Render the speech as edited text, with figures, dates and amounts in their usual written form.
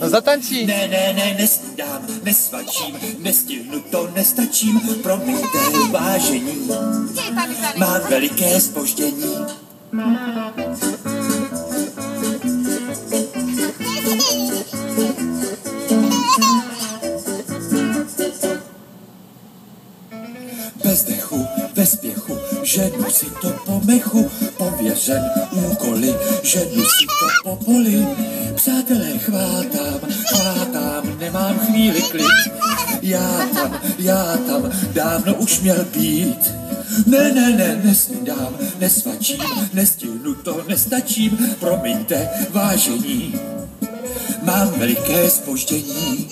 No zatančí. Ne, nestídám, nesvačím, nestihnu to, nestačím, promiňte, vážení, mám veliké zpoždění. Bez dechu, ve spěchu, ženu si to po mechu, pověřen úkoly, ženu si to po poli. Přátelé, chvátám, nemám chvíli klid. Já tam, dávno už měl být. Ne, nesnídám, nesvačím, nestihnu to, nestačím, promiňte, vážení, mám veliké zpoždění.